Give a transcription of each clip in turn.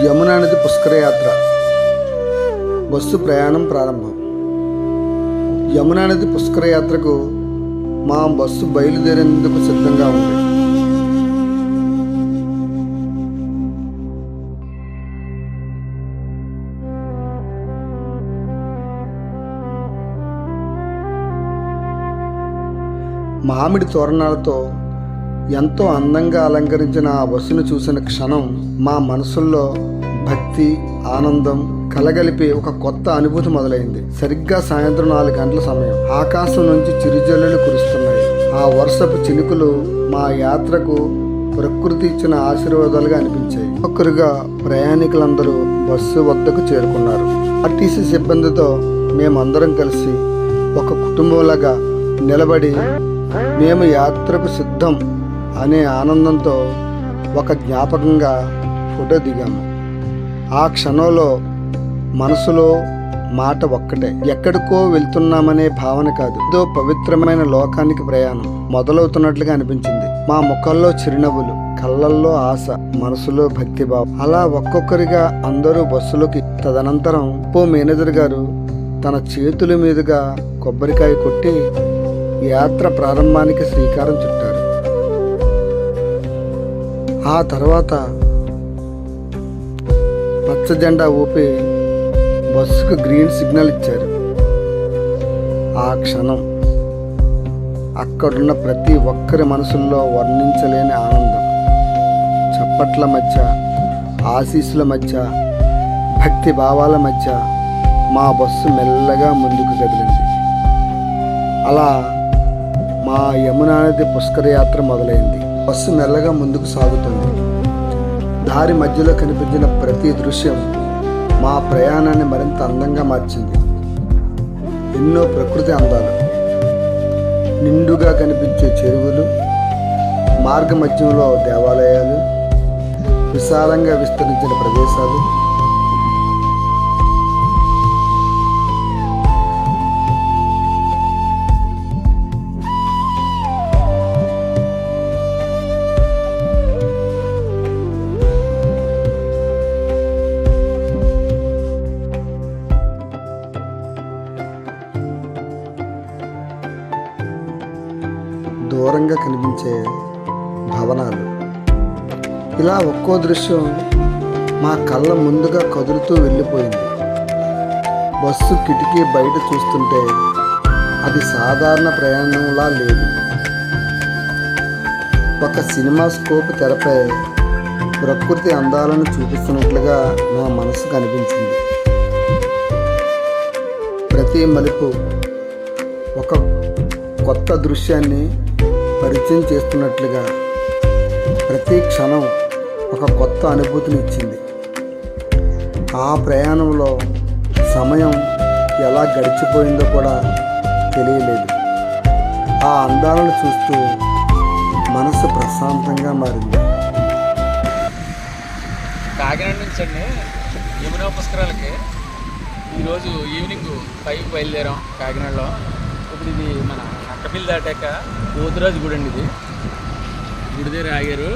యమునా నది పుష్కరయాత్ర బస్సు ప్రయాణం ప్రారంభం. యమునా నది పుష్కరయాత్రకు మా బస్సు బయలుదేరేందుకు సిద్ధంగా ఉంది. మామిడి తోరణాలతో ఎంతో అందంగా అలంకరించిన ఆ బస్సును చూసిన క్షణం మా మనసుల్లో భక్తి, ఆనందం కలగలిపి ఒక కొత్త అనుభూతి మొదలైంది. సరిగ్గా సాయంత్రం 4 గంటల సమయం. ఆకాశం నుంచి చిరుజల్లులు కురుస్తున్నాయి. ఆ వర్షపు చినుకులు మా యాత్రకు ప్రకృతి ఇచ్చిన ఆశీర్వాదాలుగా అనిపించాయి. ఒక్కరుగా ప్రయాణికులందరూ బస్సు వద్దకు చేరుకున్నారు. ఆర్టీసీ సిబ్బందితో మేమందరం కలిసి ఒక కుటుంబంలాగా నిలబడి మేము యాత్రకు సిద్ధం అనే ఆనందంతో ఒక జ్ఞాపకంగా ఫోటో దిగాము. ఆ క్షణంలో మనసులో మాట ఒక్కటే, ఎక్కడికో వెళ్తున్నామనే భావన కాదు, ఏదో పవిత్రమైన లోకానికి ప్రయాణం మొదలవుతున్నట్లుగా అనిపించింది. మా ముఖంలో చిరునవ్వులు, కళ్ళల్లో ఆశ, మనసులో భక్తిభావం. అలా ఒక్కొక్కరిగా అందరూ బస్సులోకి. తదనంతరం మేనేజర్ గారు తన చేతుల మీదుగా కొబ్బరికాయ కొట్టి యాత్ర ప్రారంభానికి శ్రీకారం చుట్టారు. ఆ తర్వాత పచ్చ జెండా ఊపి బస్సుకు గ్రీన్ సిగ్నల్ ఇచ్చారు. ఆ క్షణం అక్కడున్న ప్రతి ఒక్కరి మనసుల్లో వర్ణించలేని ఆనందం. చప్పట్ల మధ్య, ఆశీస్సుల మధ్య, భక్తి భావాల మధ్య మా బస్సు మెల్లగా ముందుకు కదిలింది. అలా మా యమునా నది పుష్కరయాత్ర మొదలైంది. బస్సు మెల్లగా ముందుకు సాగుతుంది. దారి మధ్యలో కనిపించిన ప్రతి దృశ్యం మా ప్రయాణాన్ని మరింత అందంగా మార్చింది. ఎన్నో ప్రకృతి అందాలు, నిండుగా కనిపించే చెరువులు, మార్గ మధ్యంలో దేవాలయాలు, విశాలంగా విస్తరించిన ప్రదేశాలు, దూరంగా కనిపించే భవనాలు, ఇలా ఒక్కో దృశ్యం మా కళ్ళ ముందుగా కదులుతూ వెళ్ళిపోయింది. బస్సు కిటికీ బయట చూస్తుంటే అది సాధారణ ప్రయాణంలా లేదు. ఒక సినిమా స్కోప్ తెరపై ప్రకృతి అందాలను చూపిస్తున్నట్లుగా నా మనసుకు అనిపించింది. ప్రతి మలుపు ఒక కొత్త దృశ్యాన్ని పరిచయం చేస్తున్నట్లుగా, ప్రతి క్షణం ఒక కొత్త అనుభూతిని ఇచ్చింది. ఆ ప్రయాణంలో సమయం ఎలా గడిచిపోయిందో కూడా తెలియలేదు. ఆ అందాలను చూస్తూ మనసు ప్రశాంతంగా మారింది. కాకినాడ నుంచి అండి యమునా పుష్కరాలకి ఈరోజు ఈవినింగ్ 5 బయలుదేరాం కాకినాడలో. ఇప్పుడు ఇది మన అక్కపిల్లి దాటాక పోతురాజు గుడి అండి. ఇది గుడి దగ్గర ఆగారు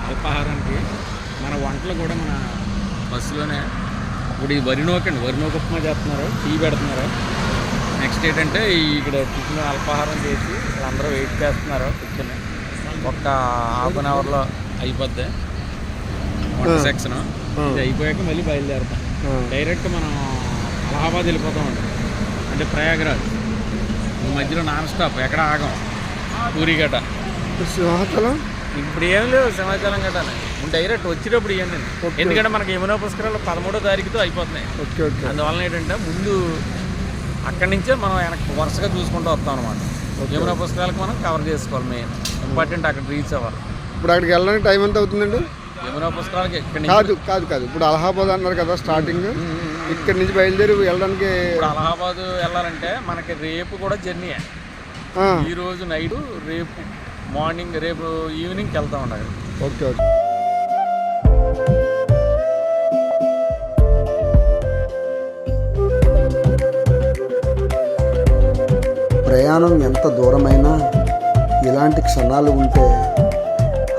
అల్పాహారానికి. మన వంటలు కూడా మన బస్సులోనే. ఇప్పుడు ఈ వరినోకండి, వరినోక ఉప్మా చేస్తున్నారు, టీ పెడుతున్నారు. నెక్స్ట్ ఏంటంటే ఇక్కడ టిఫిన్ అల్పాహారం చేసి వీళ్ళందరూ వెయిట్ చేస్తున్నారు కూర్చొని. ఒక హాఫ్ అన్ అవర్లో అయిపోద్ది వంట సెక్షన్. ఇది అయిపోయాక మళ్ళీ బయలుదేరుతాం. డైరెక్ట్ మనం అలహాబాద్ వెళ్ళిపోతామండి, అంటే ప్రయాగరాజ్. మధ్యలో నాన్ స్టాప్, ఎక్కడ ఆగం. పూరి గట్ట, సింహాచలం, ఇప్పుడు ఏం లేవు సింహాచలం గట్ట. డైరెక్ట్ వచ్చేటప్పుడు ఇవ్వండి, ఎందుకంటే మనకి యమునా పుష్కరాలు 13వ తారీఖుతో అయిపోతున్నాయి. అందువలన ఏంటంటే ముందు అక్కడి నుంచే మనం వెనక్కి వరుసగా చూసుకుంటూ వస్తాం అనమాట. యమునా పుష్కరాలకు మనం కవర్ చేసుకోవాలి. మెయిన్ ఇంపార్టెంట్ అక్కడ రీచ్ అవ్వాలి. ఇప్పుడు అక్కడికి వెళ్ళడానికి టైం ఎంత అవుతుందండి? యమునా పుష్కరాలకి ఎక్కడి కాదు ఇప్పుడు అలహాబాద్ అన్నారు కదా స్టార్టింగ్, ఇక్కడి నుంచి బయలుదేరి వెళ్ళడానికి. ఇప్పుడు అలహాబాద్ వెళ్ళాలంటే మనకి రేపు కూడా జర్నీయే. ఈరోజు నైట్, రేపు మార్నింగ్, రేపు ఈవినింగ్కి వెళ్తా ఉండాలి. ఓకే. ప్రయాణం ఎంత దూరమైనా ఇలాంటి క్షణాలు ఉంటే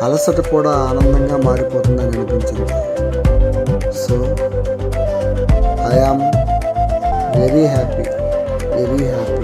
అలసట కూడా ఆనందంగా మారిపోతుందని అనిపించింది. So I am very happy, very happy.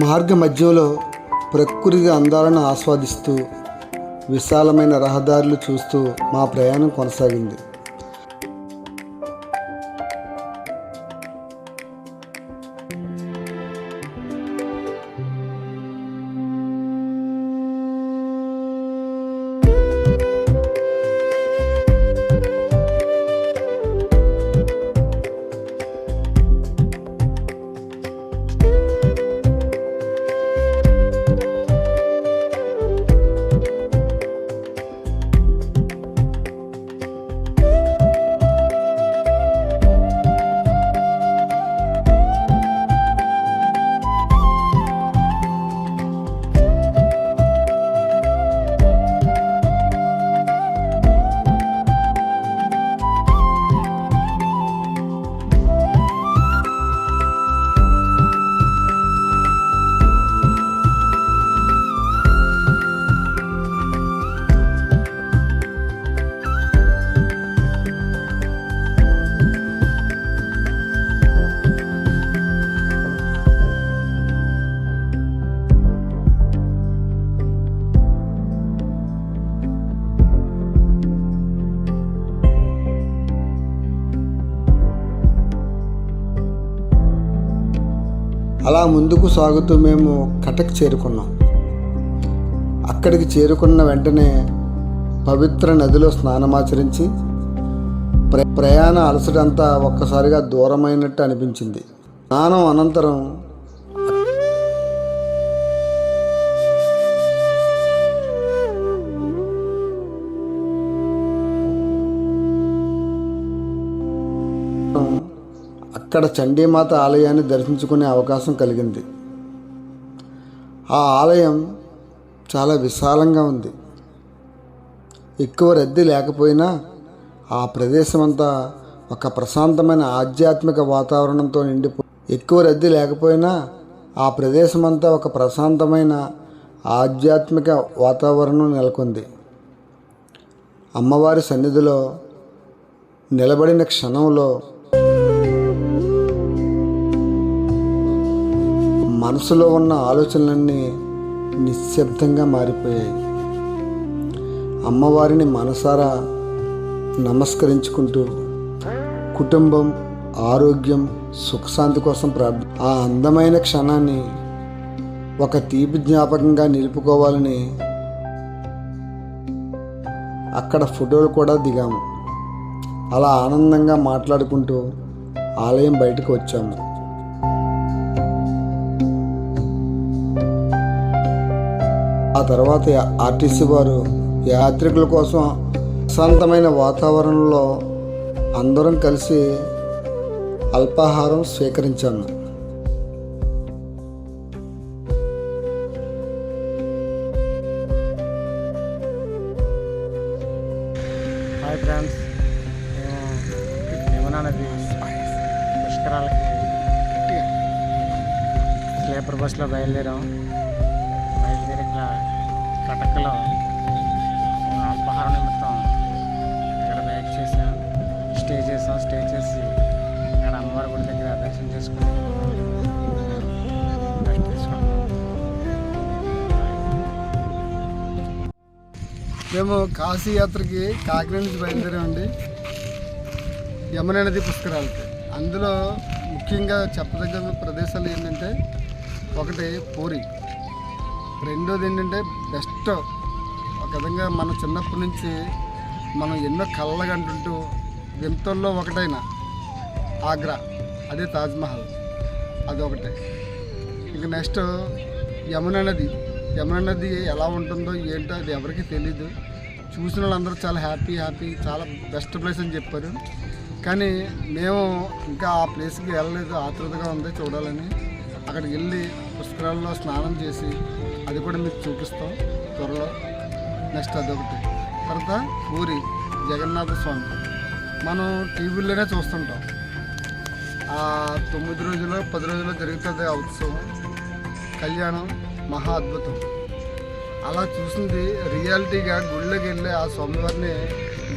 మార్గ మధ్యలో ప్రకృతి అందాలను ఆస్వాదిస్తూ విశాలమైన రహదారులు చూస్తూ మా ప్రయాణం కొనసాగింది. అలా ముందుకు సాగుతూ మేము కటక్ చేరుకున్నాం. అక్కడికి చేరుకున్న వెంటనే పవిత్ర నదిలో స్నానమాచరించి ప్రయాణ అలసటంతా ఒక్కసారిగా దూరమైనట్టు అనిపించింది. స్నానం అనంతరం అక్కడ చండీమాత ఆలయాన్ని దర్శించుకునే అవకాశం కలిగింది. ఆ ఆలయం చాలా విశాలంగా ఉంది. ఎక్కువ రద్దీ లేకపోయినా ఆ ప్రదేశం అంతా ఒక ప్రశాంతమైన ఆధ్యాత్మిక వాతావరణంతో ఎక్కువ రద్దీ లేకపోయినా ఆ ప్రదేశమంతా ఒక ప్రశాంతమైన ఆధ్యాత్మిక వాతావరణం నెలకొంది. అమ్మవారి సన్నిధిలో నిలబడిన క్షణంలో మనసులో ఉన్న ఆలోచనలన్నీ నిశ్శబ్దంగా మారిపోయాయి. అమ్మవారిని మనసారా నమస్కరించుకుంటూ కుటుంబం, ఆరోగ్యం, సుఖశాంతి కోసం ఆ అందమైన క్షణాన్ని ఒక తీపి జ్ఞాపకంగా నిలుపుకోవాలని అక్కడ ఫోటోలు కూడా దిగాము. అలా ఆనందంగా మాట్లాడుకుంటూ ఆలయం బయటకు వచ్చాము. ఆ తర్వాత ఆర్టీసీ వారు యాత్రికుల కోసం ప్రశాంతమైన వాతావరణంలో అందరం కలిసి అల్పాహారం స్వీకరించాము. హాయ్ ఫ్రెండ్స్, మేము యమునా నది పుష్కరాలకి స్లీపర్ బస్లో బయలుదేరి ఇట్లా కటక్లో అల్పాహారం నిమిత్తం ఇక్కడ వెయిట్ చేసాం, స్టే చేసి ఇక్కడ అమ్మవారి గుడి దగ్గర దర్శనం చేసుకుని రెస్ట్ తీసుకున్నాం. మేము కాశీ యాత్రకి కాకినాడ నుంచి బయలుదేరామండి, యమునా నది పుష్కరాలకి. అందులో ముఖ్యంగా చెప్పదగ్గ ప్రదేశాలు ఏంటంటే, ఒకటి పూరి, రెండోది ఏంటంటే బెస్ట్ ఒక విధంగా మన చిన్నప్పటి నుంచి మనం ఎన్నో కళ్ళగంటుంటూ వింతల్లో ఒకటైన ఆగ్రా, అదే తాజ్మహల్, అదొకటి. ఇంకా నెక్స్ట్ యమున నది ఎలా ఉంటుందో ఏంటో అది ఎవరికీ తెలీదు. చూసిన వాళ్ళందరూ చాలా హ్యాపీ చాలా బెస్ట్ ప్లేస్ అని చెప్పారు. కానీ మేము ఇంకా ఆ ప్లేస్కి వెళ్ళలేదు, ఆతృతగా ఉంది చూడాలని. అక్కడికి వెళ్ళి పుష్కరాల్లో స్నానం చేసి అది కూడా మీకు చూపిస్తాం త్వరలో. నెక్స్ట్ అదొకటి. తర్వాత పూరి జగన్నాథ స్వామి మనం టీవీలోనే చూస్తుంటాం. 9 రోజులు 10 రోజుల్లో జరుగుతుంది ఆ ఉత్సవం, కళ్యాణం, మహా అద్భుతం. అలా చూసింది రియాలిటీగా గుళ్ళోకి వెళ్ళి ఆ స్వామివారిని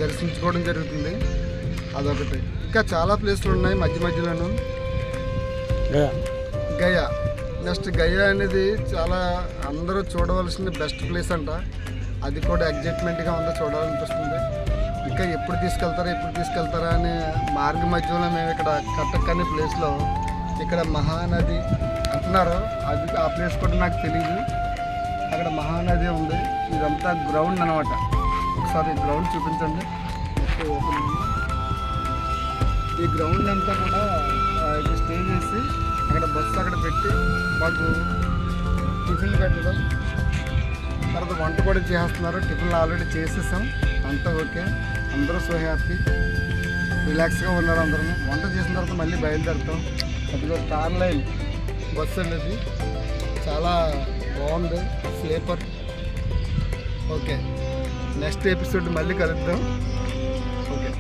దర్శించుకోవడం జరుగుతుంది. అదొకటి. ఇంకా చాలా ప్లేస్లు ఉన్నాయి మధ్యలోనూ. గయా నెక్స్ట్ గయా అనేది చాలా అందరూ చూడవలసిన బెస్ట్ ప్లేస్ అంట. అది కూడా ఎగ్జైట్మెంట్గా ఉందో చూడాలనిపిస్తుంది. ఇంకా ఎప్పుడు తీసుకెళ్తారా అని మార్గ మధ్యలో మేము ఇక్కడ కట్టక్ అనే ప్లేస్లో ఇక్కడ మహానది అంటున్నారు. అది ఆ ప్లేస్ కూడా నాకు తెలియదు. అక్కడ మహానది ఉంది. ఇదంతా గ్రౌండ్ అనమాట. ఒకసారి గ్రౌండ్ చూపించండి. ఈ గ్రౌండ్ అంతా కూడా స్టే చేసి అక్కడ బస్సు అక్కడ పెట్టి మాకు టిఫిన్ పెట్టడం, తర్వాత వంట కూడా చేస్తున్నారు. టిఫిన్లు ఆల్రెడీ చేసేసాం, అంతా ఓకే. అందరూ సో హ్యాపీ, రిలాక్స్గా ఉన్నారు అందరూ. వంట చేసిన తర్వాత మళ్ళీ బయలుదేరుతాం. అదిగో స్టార్ లైన్ బస్సు అనేది చాలా బాగుంది, స్లీపర్. ఓకే, నెక్స్ట్ ఎపిసోడ్ మళ్ళీ కలుద్దాం. ఓకే.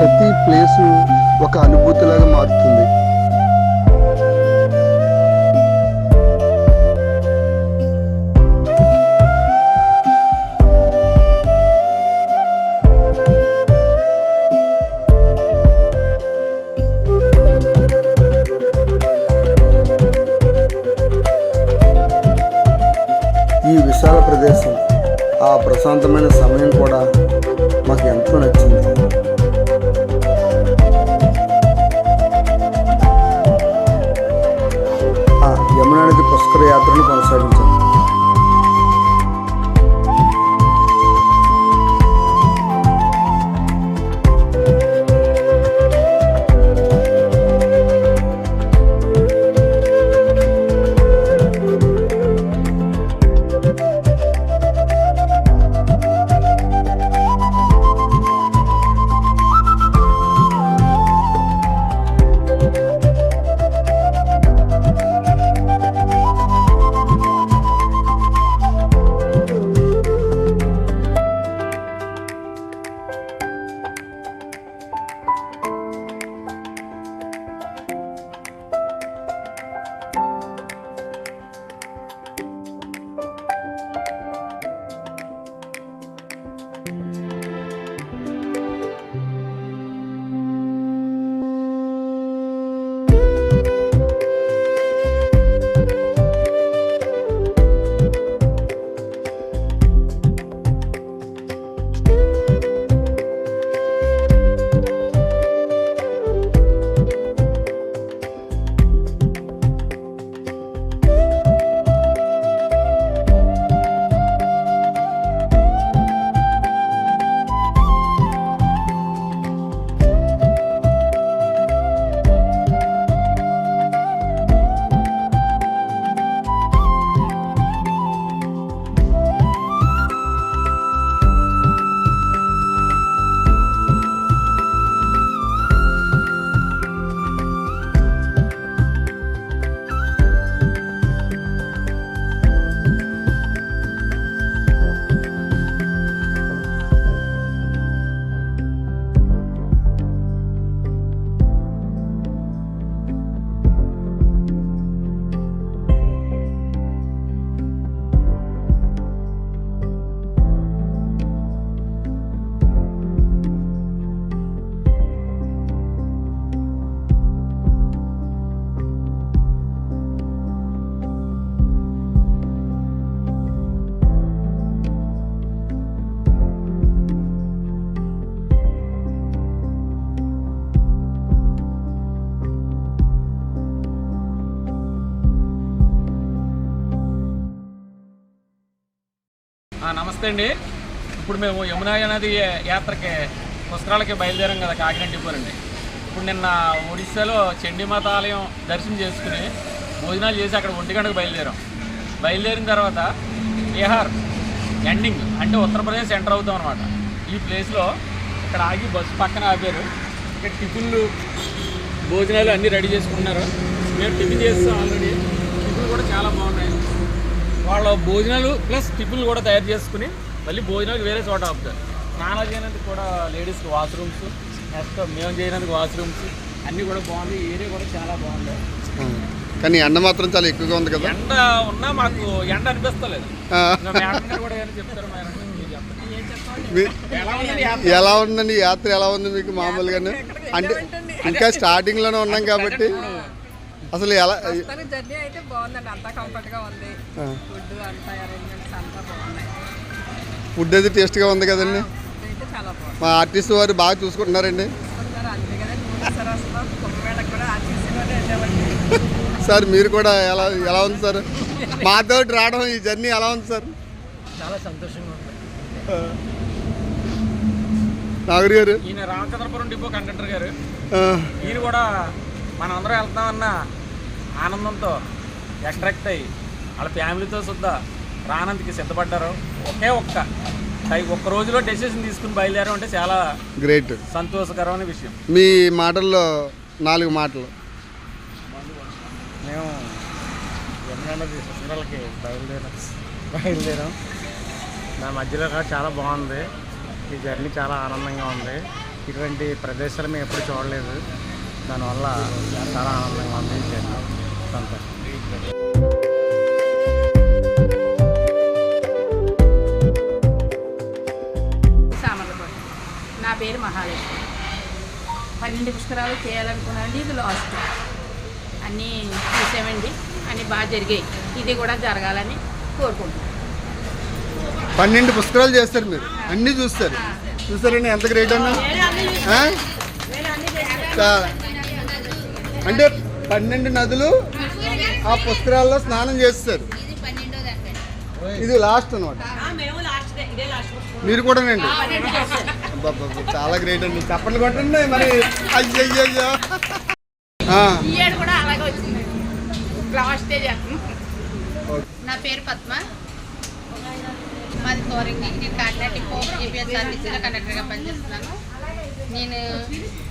ప్రతి ప్లేసు ఒక అనుభూతిలాగా మారుతుంది. ఈ విశాల ప్రదేశం, ఆ ప్రశాంతమైన సమయం కూడా మాకు ఎంతో నచ్చింది. యమునా నది పుష్కర యాత్రను కొనసాగించాం. నమస్తే అండి. ఇప్పుడు మేము యమునా నది యాత్రకి పుష్కరాలకి బయలుదేరాం కదా కాకినాడ డిపోనండి. ఇప్పుడు నిన్న ఒడిశాలో చండీమాత ఆలయం దర్శనం చేసుకుని భోజనాలు చేసి అక్కడ 1 గంటకు బయలుదేరిన తర్వాత బీహార్ ఎండింగ్ అంటే ఉత్తరప్రదేశ్ ఎంటర్ అవుతాం అనమాట. ఈ ప్లేస్లో ఇక్కడ ఆగి బస్సు పక్కన ఆపారు. ఇక్కడ టిఫిన్లు భోజనాలు అన్నీ రెడీ చేసుకుంటున్నారు. మేము టిఫిన్ చేస్తాం ఆల్రెడీ. టిఫిన్లు కూడా చాలా బాగున్నాయి. వాళ్ళ భోజనాలు ప్లస్ టిఫిన్లు కూడా తయారు చేసుకుని మళ్ళీ భోజనాలు వేరే చోట ఆపుతారు. స్నానాలు చేయడానికి కూడా లేడీస్కి వాష్రూమ్స్, నెక్స్ట్ మేము చేయడానికి వాష్రూమ్స్ అన్నీ కూడా బాగుంది. ఏరియా కూడా చాలా బాగుంది. కానీ ఎండ మాత్రం చాలా ఎక్కువగా ఉంది కదా. ఎండ ఉన్నా మాకు ఎండ అనిపిస్తలేదు. కూడా ఏమైనా చెప్తారు మేడం? ఎలా ఉందండి యాత్ర? ఎలా ఉంది మీకు మామూలుగానే? అంటే ఇంకా స్టార్టింగ్ లోనే ఉన్నాం కాబట్టి అసలు ఎలా జర్నీ అయితే బాగుందండి. అంతా కంఫర్ట్ గా ఉంది. ఫుడ్ అంతా అరేంజ్మెంట్స్ అంతా బాగున్నాయి. ఫుడ్ అయితే టేస్ట్గా ఉంది కదండి. అయితే చాలా బాగుంది. మా ఆర్టిస్ట్ వారు బాగా చూసుకుంటున్నారండి. అంతే కదండి. అసలు కుమ్మేళకు కూడా ఆర్టీసీలోనే వెళ్ళామండి. సార్ మీరు కూడా ఎలా ఉంది సార్? మాతో రావడం ఈ జర్నీ ఎలా ఉంది సార్? చాలా సంతోషంగా ఉంది. నాగర్ గారు ఈయన రామచంద్రపురం డిపో కండక్టర్ గారు. ఈయన కూడా మనందరం వెళ్తామన్న ఆనందంతో అట్రాక్ట్ అయ్యి వాళ్ళ ఫ్యామిలీతో సుద్దా రానందుకు సిద్ధపడ్డారు. ఒక్క రోజులో డెసిషన్ తీసుకుని బయలుదేరం అంటే చాలా గ్రేట్, సంతోషకరమైన విషయం. మీ మాటల్లో 4 మాటలు. మేము యమునా నది పుష్కరాలకి బయలుదేరాం. నా మధ్యలో కూడా చాలా బాగుంది. ఈ జర్నీ చాలా ఆనందంగా ఉంది. ఇటువంటి ప్రదేశాలు మేము ఎప్పుడు చూడలేదు. దానివల్ల చాలా ఆనందంగా ఉంది ఈ జర్నీ. సంతోషం. సామర్లకోట. నా పేరు మహాలక్ష్మి. 12 పుష్కరాలు చేయాలనుకున్నానండి. ఇది లాస్ట్. అన్నీ చూసామండి. అన్నీ బాగా జరిగాయి. ఇది కూడా జరగాలని కోరుకుంటున్నాను. 12 పుష్కరాలు చేస్తారు మీరు, అన్నీ చూస్తారండి. ఎంత గ్రేట్ అన్నా. అంటే 12 నదులు ఆ పుష్కరాల్లో స్నానం చేస్తారు. ఇది లాస్ట్ అనమాట. మీరు కూడానండి. చాలా గ్రేట్ అండి. చప్పట్లు కొట్టండి మరి. అయ్యయ్యో. కూడా అలాగే వచ్చింది. లాస్ట్ నా పేరు పద్మ. మాది కోరింగి. నేను కాకినాడ డిపో ఏపీఎస్ఆర్టీసీలో కండక్టర్గా పనిచేస్తున్నాను. నేను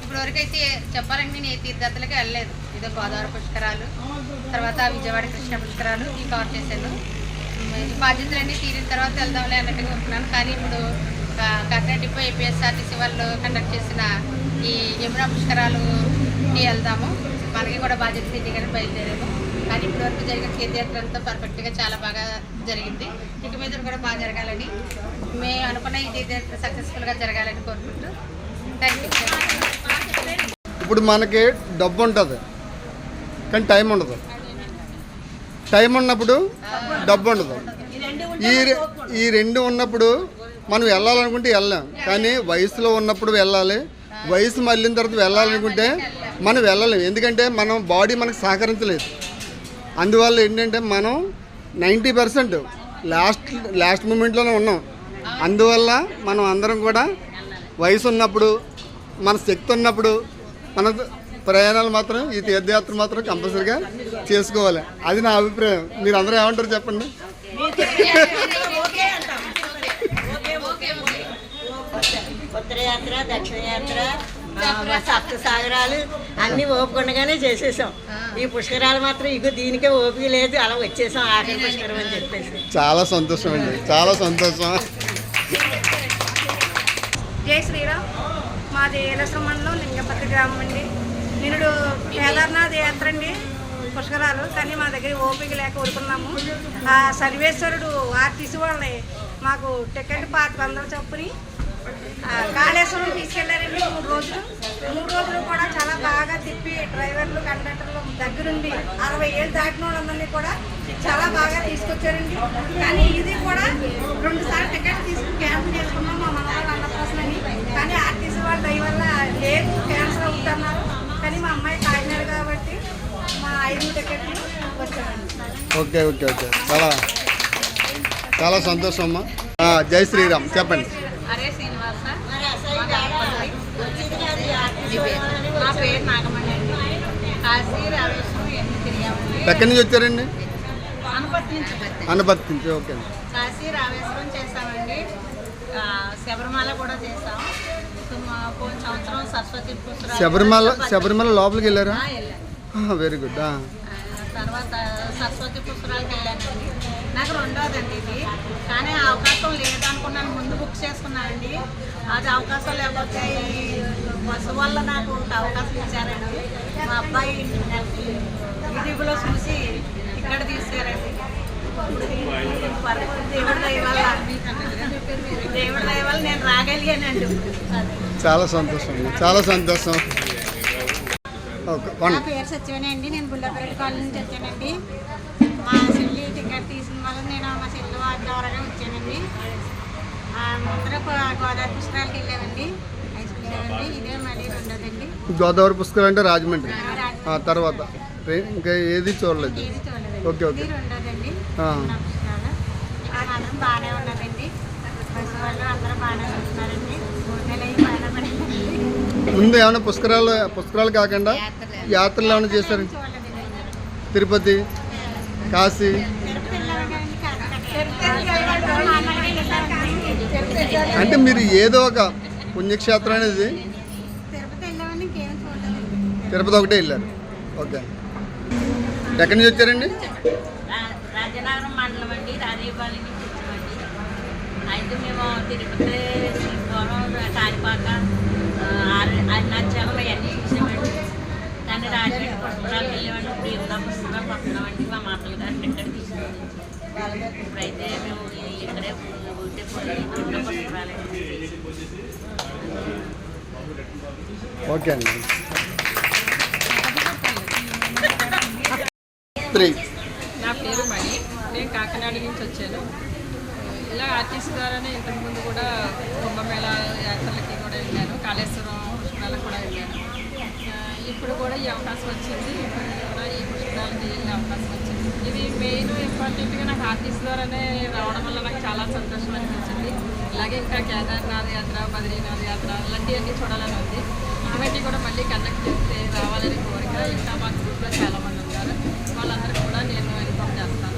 ఇప్పటివరకు అయితే చెప్పాలంటే నేను ఏ తీర్థయాత్రలకి వెళ్ళలేదు. ఇదో గోదావరి పుష్కరాలు, తర్వాత విజయవాడ కృష్ణ పుష్కరాలు ఈ కవర్ చేశాను. ఈ బాధ్యతలన్నీ తీరిన తర్వాత వెళ్దాంలే అన్నట్టుగా ఉంటున్నాను. కానీ ఇప్పుడు కాకినాడ డిపో ఏపీఎస్ఆర్టీసీ వాళ్ళు కండక్ట్ చేసిన ఈ యమునా పుష్కరాలుకి వెళ్దాము. మనకి కూడా బాధ్యత తీరిగానే బయలుదేరాము. కానీ ఇప్పటివరకు జరిగిన తీర్థయాత్రలతో పర్ఫెక్ట్గా చాలా బాగా జరిగింది. ఇక మీద కూడా బాగా జరగాలని, మేము అనుకున్న ఈ తీర్థయాత్ర సక్సెస్ఫుల్గా జరగాలని కోరుకుంటూ థ్యాంక్ యూ. ఇప్పుడు మనకి డబ్బు ఉంటుంది కానీ టైం ఉండదు. టైం ఉన్నప్పుడు డబ్బు ఉండదు. ఈ రెండు ఉన్నప్పుడు మనం వెళ్ళాలనుకుంటే వెళ్ళాం. కానీ వయసులో ఉన్నప్పుడు వెళ్ళాలి. వయసు మళ్ళిన తర్వాత వెళ్ళాలనుకుంటే మనం వెళ్ళలేము. ఎందుకంటే మనం బాడీ మనకు సహకరించలేదు. అందువల్ల ఏంటంటే మనం 90% లాస్ట్ మూమెంట్లోనే ఉన్నాం. అందువల్ల మనం అందరం కూడా వయసు ఉన్నప్పుడు, మన శక్తి ఉన్నప్పుడు మన ప్రయాణాలు మాత్రం ఈ తీర్థయాత్ర మాత్రం కంపల్సరీగా చేసుకోవాలి. అది నా అభిప్రాయం. మీరు అందరూ ఏమంటారు చెప్పండి? ఉత్తరయాత్ర, దక్షిణయాత్ర, సప్త సాగరాలు అన్నీ ఓపుకుండగానే చేసేసాం. ఈ పుష్కరాలు మాత్రం ఇగో దీనికే ఓపిక లేదు, అలా వచ్చేసాం ఆఖరి పుష్కరం అని చెప్పేసి. చాలా సంతోషం అండి, చాలా సంతోషం. జై శ్రీరామ్. మాది ఏలసం మండలం లింగపత్రి గ్రామం అండి. నిన్నుడు కేదార్నాథ్ యాత్ర అండి పుష్కరాలు. కానీ మా దగ్గర ఓపిక లేక ఊరుకున్నాము. ఆ సర్వేశ్వరుడు ఆర్టీసీ వాళ్ళని మాకు టికెట్ 500 చొప్పుని కాళేశ్వరం తీసుకెళ్లారండి. 3 రోజులు. 3 రోజులు కూడా చాలా బాగా తిప్పి డ్రైవర్లు, కండక్టర్లు దగ్గరుండి 60 ఏళ్ళు దాటిన వాళ్ళందరినీ కూడా చాలా బాగా తీసుకొచ్చారండి. కానీ ఇది కూడా 2 సార్లు టికెట్ తీసుకుని క్యాన్సిల్ చేసుకున్నాం మా మనవాళ్ళు అన్నప్రసనని. కానీ ఆర్టీసీ వాళ్ళ దయ వల్ల లేదు, క్యాన్సిల్ అవుతున్నారు. కానీ మా అమ్మాయి కాకినాడ కాబట్టి మా 5 టికెట్లు వచ్చారండి. ఓకే ఓకే ఓకే చాలా చాలా సంతోషం అమ్మా. జై శ్రీరామ్ చెప్పండి. అరే శ్రీనివాస నా పేరు నాగమణి అండి. కాశీ రామేశ్వరం ఎన్ని తిరిగామండి. ఎక్కడి నుంచి వచ్చారండి? అనుపతి నుంచి అనపర్తి నుంచి. ఓకే. కాశీ రామేశ్వరం చేసామండి. శబరిమల కూడా చేసాం. పోయిన సంవత్సరం సరస్వతి శబరిమల లోపలికి వెళ్ళారా? వెళ్ళాను. Very good. తర్వాత సరస్వతి పుష్కరాలకు వెళ్ళానండి. నాకు రెండోదండి ఇది, కానీ అవకాశం లేదనుకున్నాను. ముందు బుక్ చేసుకున్నానండి. అది అవకాశం లేకపోతే ఈ బస్సు వల్ల నాకు అవకాశం ఇచ్చారండి. మా అబ్బాయి యూట్యూబ్లో చూసి ఇక్కడ తీసుకురండి. దేవుడి దయ వల్ల నేను రాగలిగానండి. చాలా సంతోషం, చాలా సంతోషం. నా పేరు సత్యవని అండి. నేను బుల్లపల్లి కాలనీ నుంచి వచ్చానండి. మా చెల్లి టికెట్ తీసిన వల్ల నేను మా చెల్లి వారి ద్వారాగా వచ్చానండి. ముందర గోదావరి పుష్కరాలకు వెళ్ళామండి. అయిపోయామండి. ఇదే మళ్ళీ రెండోదండి. గోదావరి పుష్కరాలు అంటే రాజమండ్రి. తర్వాత ఇంకా ఏది చూడలేదు. ఇది చూడలేదండి. Okay okay. ఇది రెండోదండి. పుష్కరాలు ఇక్కడ మాత్రం బాగానే ఉన్నదండి. బస్సు వాళ్ళు అందరూ బాగానే వస్తున్నారండి. భోజనాలు అవి బాగానే పడిందండి. ముందు ఏమైనా పుష్కరాలు కాకుండా యాత్రలు ఏమైనా చేశారండి? చూడలేదండి. తిరుపతి, కాశీ. అంటే మీరు ఏదో ఒక పుణ్యక్షేత్రం అనేది తిరుపతి వెళ్ళామని ఇంకేం చూడలేదండి. తిరుపతి ఒకటే వెళ్ళారు. ఓకే. ఎక్కడి నుంచి వచ్చారండి? రాజనగరం మండలం అండి. రాజీపాలెం నుంచి వచ్చామండి. అయితే మేము తిరుపతి, కాణిపాక, అరుణాచలం అవన్నీ చూసామండి. కానీ రాజమండ్రి పుష్కరాలకు వెళ్ళామండి. ఇప్పుడు యువత పుష్కరాలు వస్తున్నామండి. మా మాటలు గారిని ఇక్కడ తీసుకుని ఇప్పుడైతే మేము ఇక్కడే ఉంటే పుష్కరాలు. ఓకే అండి. 3. నా పేరు మణి. నేను కాకినాడ నుంచి వచ్చాను. ఇలా ఆర్టిస్ట్ ద్వారానే ఇంతకుముందు కూడా కుంభమేళ యాత్రలకి కూడా వెళ్ళాను. కాళేశ్వరం పుష్కరాలకు కూడా వెళ్ళాను. ఇప్పుడు కూడా ఈ అవకాశం వచ్చింది. ఇప్పుడు కూడా ఈ పుష్కరాలకి వెళ్ళే అవకాశం వచ్చింది. ఇది మెయిన్ ఇంపార్టెంట్గా నాకు ఆర్టిస్ట్ ద్వారానే రావడం వల్ల నాకు చాలా సంతోషం అనిపించింది. అలాగే ఇంకా కేదార్నాథ్ యాత్ర, బద్రీనాథ్ యాత్ర ఇలాంటివన్నీ చూడాలని ఉంది. ఇటువంటివి కూడా మళ్ళీ కండక్ట్ చేస్తే రావాలని కోరిక. ఇంకా మా గ్రూప్లో చాలామంది ఉన్నారు. వాళ్ళందరికీ కూడా నేను ఇన్ఫార్మ్ చేస్తాను.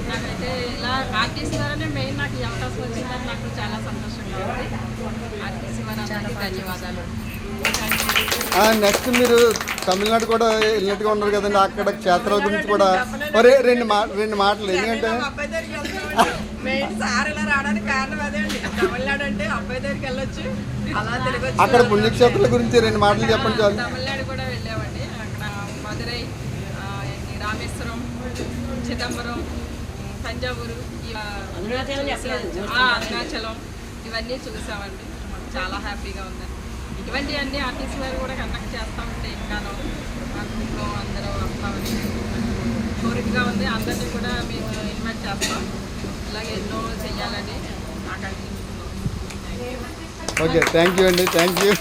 నాకైతే ఇలా ఆర్టిస్ట్ ద్వారానే మెయిన్ నాకు ఈ అవకాశం వచ్చిందని నాకు చాలా సంతోషంగా ఉంది. ఆర్టిస్ట్ వారందరికీ ధన్యవాదాలు. నెక్స్ట్ మీరు తమిళనాడు కూడా వెళ్ళినట్టుగా ఉన్నారు కదండి. అక్కడ క్షేత్రాల గురించి కూడా రెండు మాటలు. ఎందుకంటే మెయిన్ సార్ ఇలా రావడానికి కారణం అదే అండి. తమిళనాడు అంటే అబ్బాయి దగ్గరికి వెళ్ళొచ్చు, అలా తిరగచ్చు. అక్కడ పుణ్యక్షేత్రాల గురించి 2 మాటలు చెప్పండి చాలు. తమిళనాడు కూడా వెళ్ళామండి. అక్కడ మదురై, రామేశ్వరం, చిదంబరం, తంజావూరు, అరుణాచలం ఇవన్నీ చూసామండి. మాకు చాలా హ్యాపీగా ఉందండి. ఇటువంటివన్నీ ఆర్టిస్ట్ వారు కూడా కండక్ట్ చేస్తూ ఉంటే ఇంకాను మా గ్రూప్లో అందరూ వస్తామని కోరికగా ఉంది. అందరినీ కూడా మేము ఇన్వైట్ చేస్తాం. ఇలాగే ఎన్నో చెయ్యాలని నాకు అనిపిస్తుంది. ఓకే. థ్యాంక్ యూ అండి. Thank you.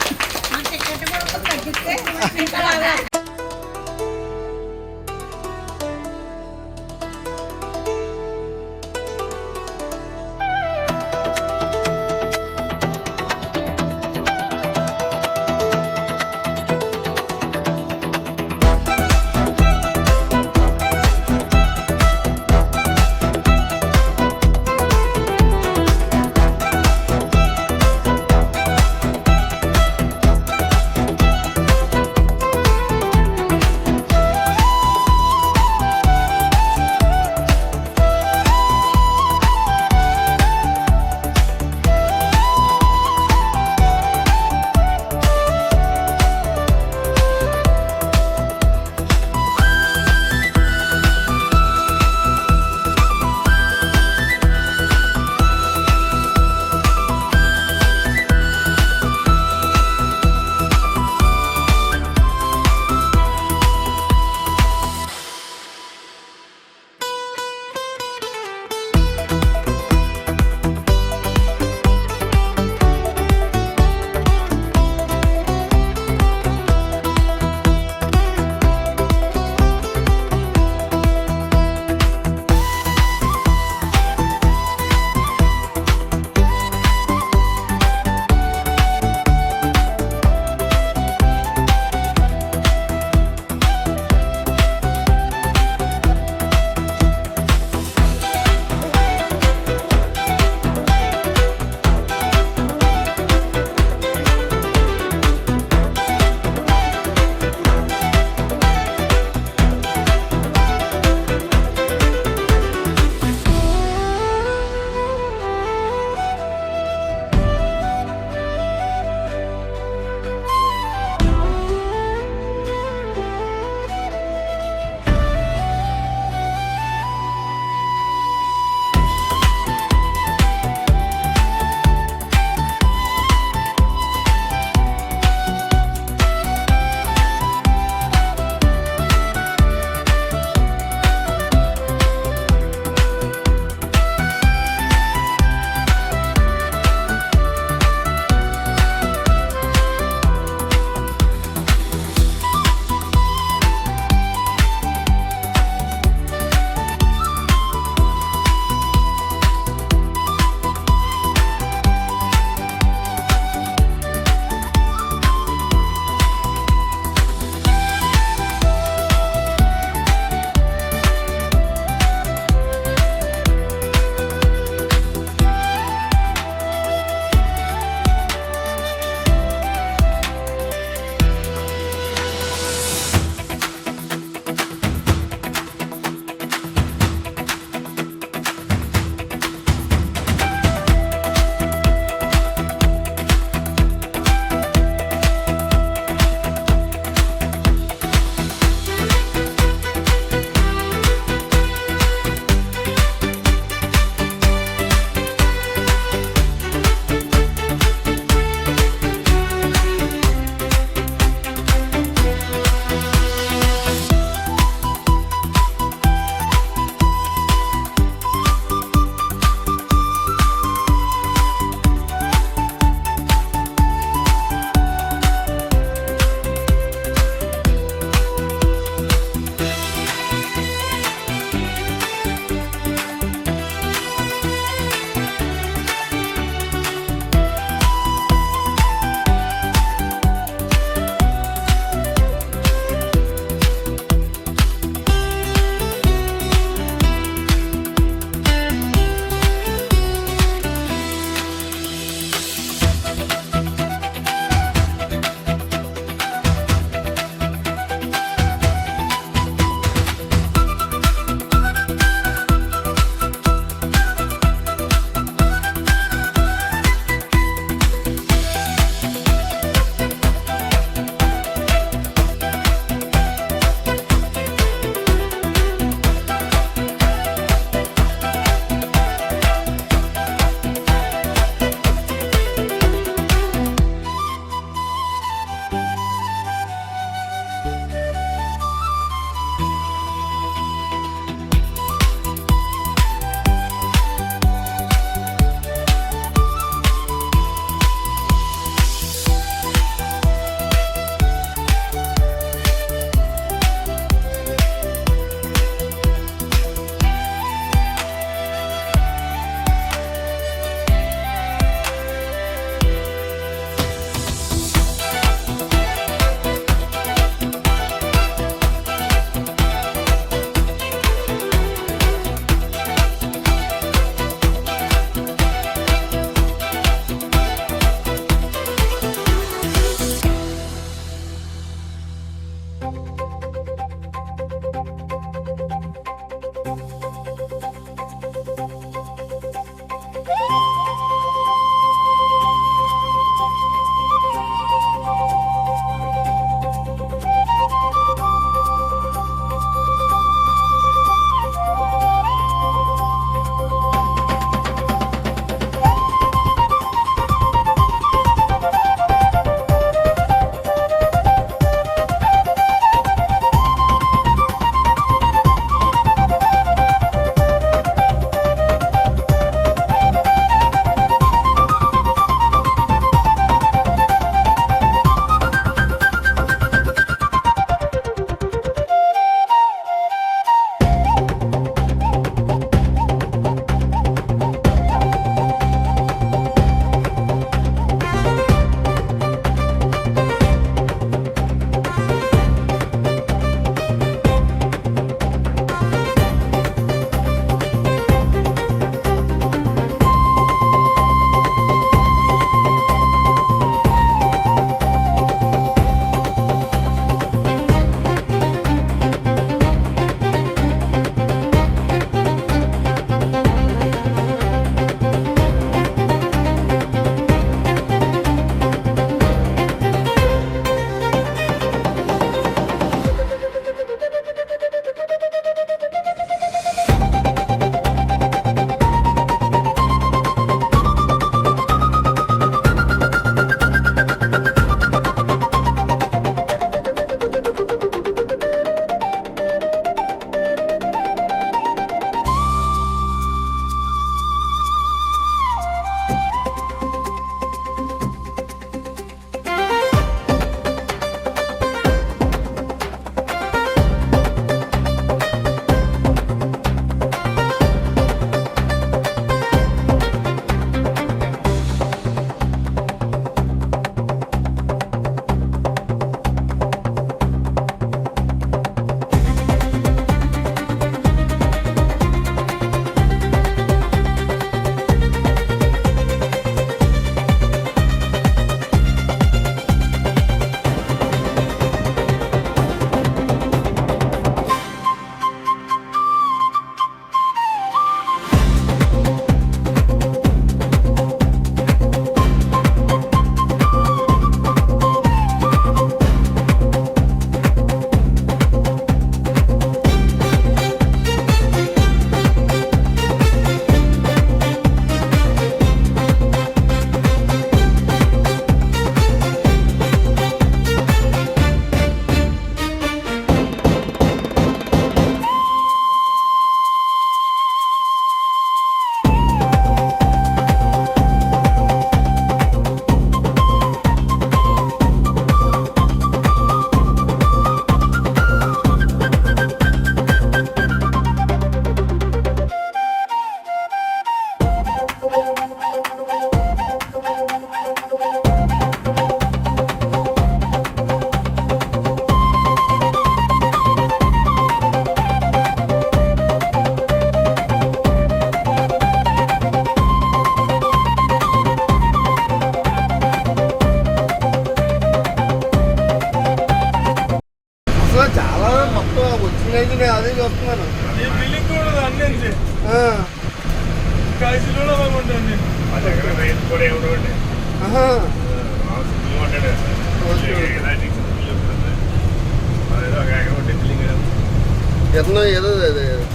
ఎన్నో ఏదో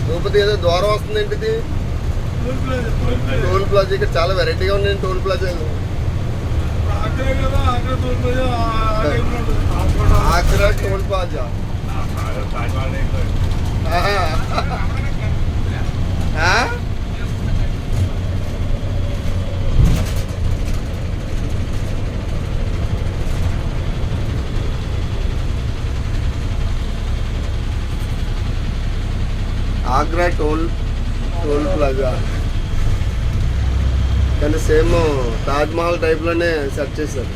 తిరుపతి ఏదో ద్వారం వస్తుంది ఏంటిది టోల్ ప్లాజా. ఇక్కడ చాలా వెరైటీగా ఉన్నాయి టోల్ ప్లాజాలు. Agra toll plaza. Agra toll plaza కానీ సేమ్ తాజ్మహల్ టైప్లోనే సెట్ చేశారు.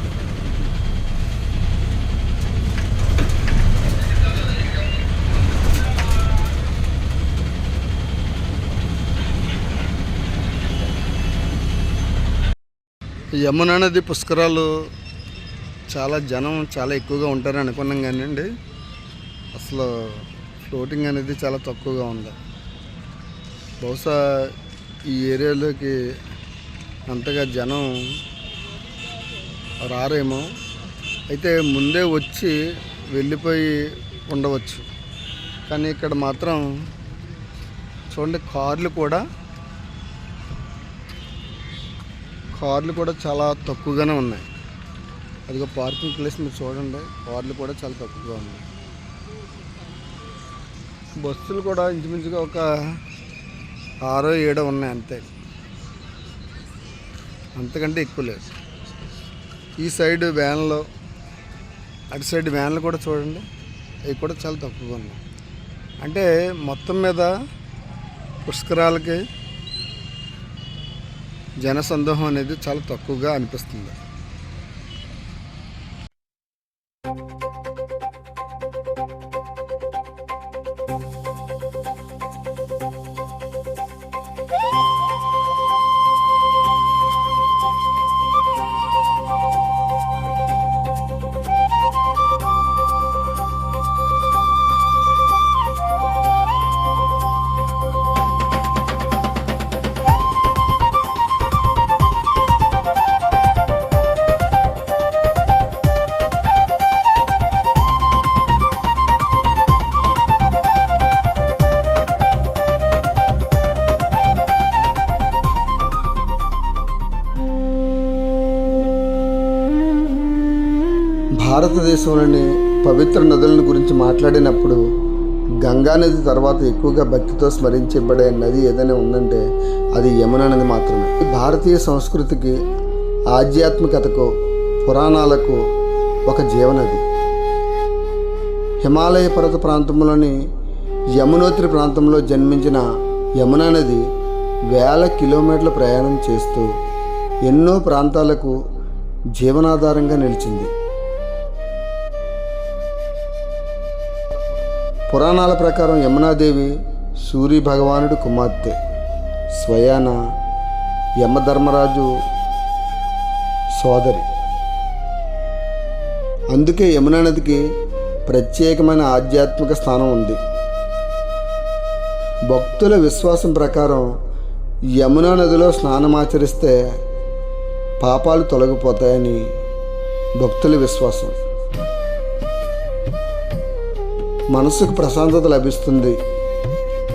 యమునా నది పుష్కరాలు జనం చాలా ఎక్కువగా ఉంటారని అనుకున్నాం కానీ అండి అసలు ఫ్లోటింగ్ అనేది చాలా తక్కువగా ఉంది. బహుశా ఈ ఏరియాలోకి అంతగా జనం రారేమో, అయితే ముందే వచ్చి వెళ్ళిపోయి ఉండవచ్చు. కానీ ఇక్కడ మాత్రం చూడండి కార్లు కూడా చాలా తక్కువగానే ఉన్నాయి. అదిగో పార్కింగ్ ప్లేస్ మీరు చూడండి, కార్లు కూడా చాలా తక్కువగా ఉన్నాయి. బస్సులు కూడా ఇంచుమించుగా ఒక 6-7 ఉన్నాయి అంతే, అంతకంటే ఎక్కువ లేదు. ఈ సైడ్ వ్యాన్లు, అటు సైడ్ వ్యాన్లు కూడా చూడండి, అవి కూడా చాలా తక్కువగా ఉన్నాయి. అంటే మొత్తం మీద పుష్కరాలకి జనసందోహం అనేది చాలా తక్కువగా అనిపిస్తుంది. భారతదేశంలోని పవిత్ర నదులను గురించి మాట్లాడినప్పుడు గంగా నది తర్వాత ఎక్కువగా భక్తితో స్మరించబడే నది ఏదైనా ఉందంటే అది యమునా నది మాత్రమే. భారతీయ సంస్కృతికి, ఆధ్యాత్మికతకు, పురాణాలకు ఒక జీవనది. హిమాలయ పర్వత ప్రాంతంలోని యమునోత్రి ప్రాంతంలో జన్మించిన యమునా నది వేల కిలోమీటర్ల ప్రయాణం చేస్తూ ఎన్నో ప్రాంతాలకు జీవనాధారంగా నిలిచింది. పురాణాల ప్రకారం యమునాదేవి సూర్య భగవానుడి కుమార్తె, స్వయాన యమధర్మరాజు సోదరి. అందుకే యమునా నదికి ప్రత్యేకమైన ఆధ్యాత్మిక స్థానం ఉంది. భక్తుల విశ్వాసం ప్రకారం యమునా నదిలో స్నానమాచరిస్తే పాపాలు తొలగిపోతాయని భక్తుల విశ్వాసం. మనసుకు ప్రశాంతత లభిస్తుంది.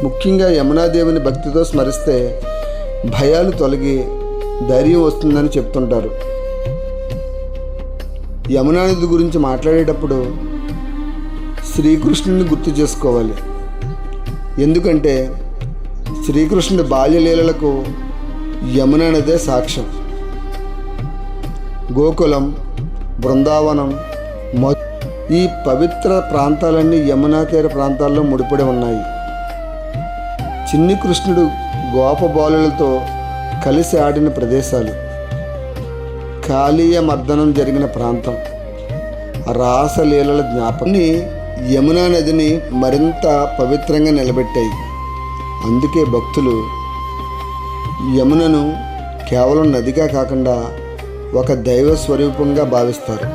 ముఖ్యంగా యమునాదేవిని భక్తితో స్మరిస్తే భయాలు తొలగి ధైర్యం వస్తుందని చెప్తుంటారు. యమునా నది గురించి మాట్లాడేటప్పుడు శ్రీకృష్ణుని గుర్తు చేసుకోవాలి. ఎందుకంటే శ్రీకృష్ణుడి బాల్యలీలలకు యమునా నదే సాక్ష్యం. గోకులం, బృందావనం, ఈ పవిత్ర ప్రాంతాలన్నీ యమునా తీర ప్రాంతాల్లో ముడిపడి ఉన్నాయి. చిన్ని కృష్ణుడు గోప బాలులతో కలిసి ఆడిన ప్రదేశాలు, కాళీయ మర్దనం జరిగిన ప్రాంతం, రాసలీలల జ్ఞాపకం యమునా నదిని మరింత పవిత్రంగా నిలబెట్టాయి. అందుకే భక్తులు యమునను కేవలం నదిగా కాకుండా ఒక దైవ స్వరూపంగా భావిస్తారు.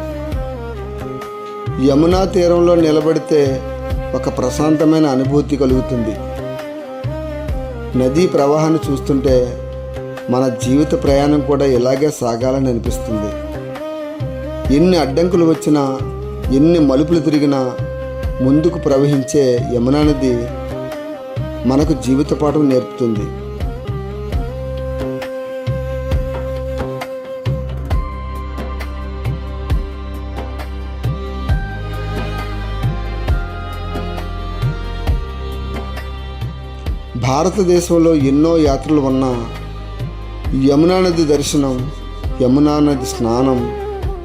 యమునా తీరంలో నిలబడితే ఒక ప్రశాంతమైన అనుభూతి కలుగుతుంది. నదీ ప్రవాహాన్ని చూస్తుంటే మన జీవిత ప్రయాణం కూడా ఇలాగే సాగాలని అనిపిస్తుంది. ఎన్ని అడ్డంకులు వచ్చినా, ఎన్ని మలుపులు తిరిగినా ముందుకు ప్రవహించే యమునా నది మనకు జీవిత పాఠం నేర్పుతుంది. భారతదేశంలో ఎన్నో యాత్రలు ఉన్నా యమునా నది దర్శనం, యమునా నది స్నానం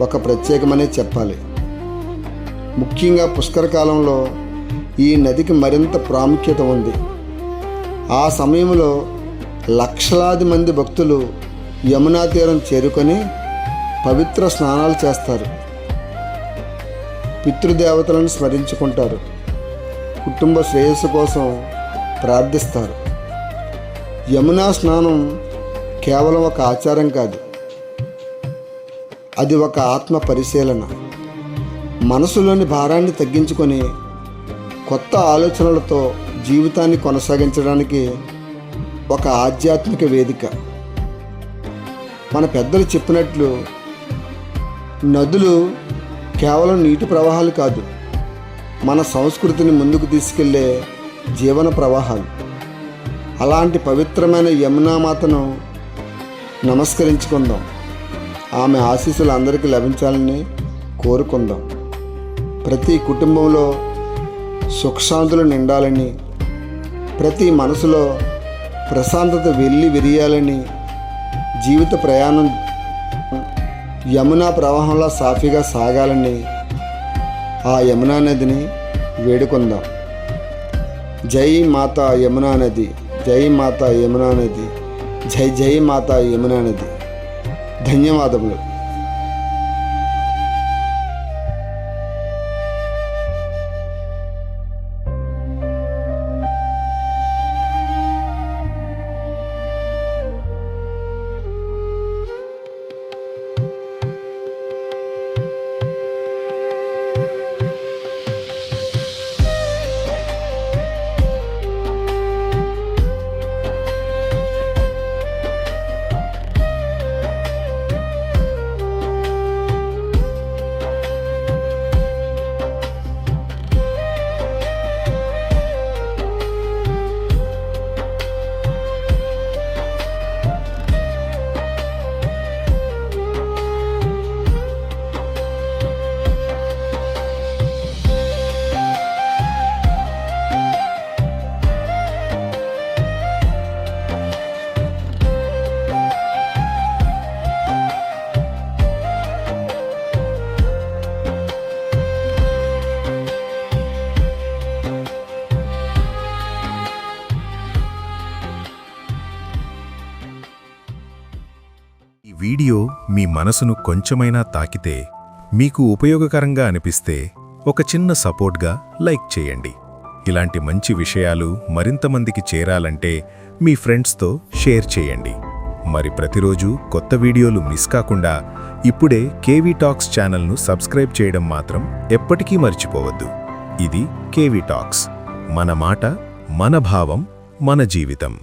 ఒక ప్రత్యేకమనే చెప్పాలి. ముఖ్యంగా పుష్కర కాలంలో ఈ నదికి మరింత ప్రాముఖ్యత ఉంది. ఆ సమయంలో లక్షలాది మంది భక్తులు యమునా తీరం చేరుకొని పవిత్ర స్నానాలు చేస్తారు, పితృదేవతలను స్మరించుకుంటారు, కుటుంబ శ్రేయస్సు కోసం ప్రార్థిస్తారు. యమునా స్నానం కేవలం ఒక ఆచారం కాదు, అది ఒక ఆత్మ పరిశీలన. మనసులోని భారాన్ని తగ్గించుకొని కొత్త ఆలోచనలతో జీవితాన్ని కొనసాగించడానికి ఒక ఆధ్యాత్మిక వేదిక. మన పెద్దలు చెప్పినట్లు నదులు కేవలం నీటి ప్రవాహాలు కాదు, మన సంస్కృతిని ముందుకు తీసుకెళ్లే జీవన ప్రవాహాలు. అలాంటి పవిత్రమైన యమునా మాతను నమస్కరించుకుందాం. ఆమె ఆశీస్సులు అందరికీ లభించాలని కోరుకుందాం. ప్రతి కుటుంబంలో సుఖశాంతులు నిండాలని, ప్రతి మనసులో ప్రశాంతత వెళ్ళి విరియాలని, జీవిత ప్రయాణం యమునా ప్రవాహంలో సాఫీగా సాగాలని ఆ యమునా నదిని వేడుకుందాం. జై మాతా యమునా నది, జై మాతా యమునా నది, జై జై మాతా యమునా నది. ధన్యవాదములు. వీడియో మీ మనసును కొంచెమైనా తాకితే, మీకు ఉపయోగకరంగా అనిపిస్తే ఒక చిన్న సపోర్ట్గా లైక్ చేయండి. ఇలాంటి మంచి విషయాలు మరింత మందికి చేరాలంటే మీ ఫ్రెండ్స్తో షేర్ చేయండి. మరి ప్రతిరోజు కొత్త వీడియోలు మిస్ కాకుండా ఇప్పుడే కేవీ టాక్స్ ఛానల్ను సబ్స్క్రైబ్ చేయడం మాత్రం ఎప్పటికీ మర్చిపోవద్దు. ఇది కేవీ టాక్స్, మన మాట, మన భావం, మన జీవితం.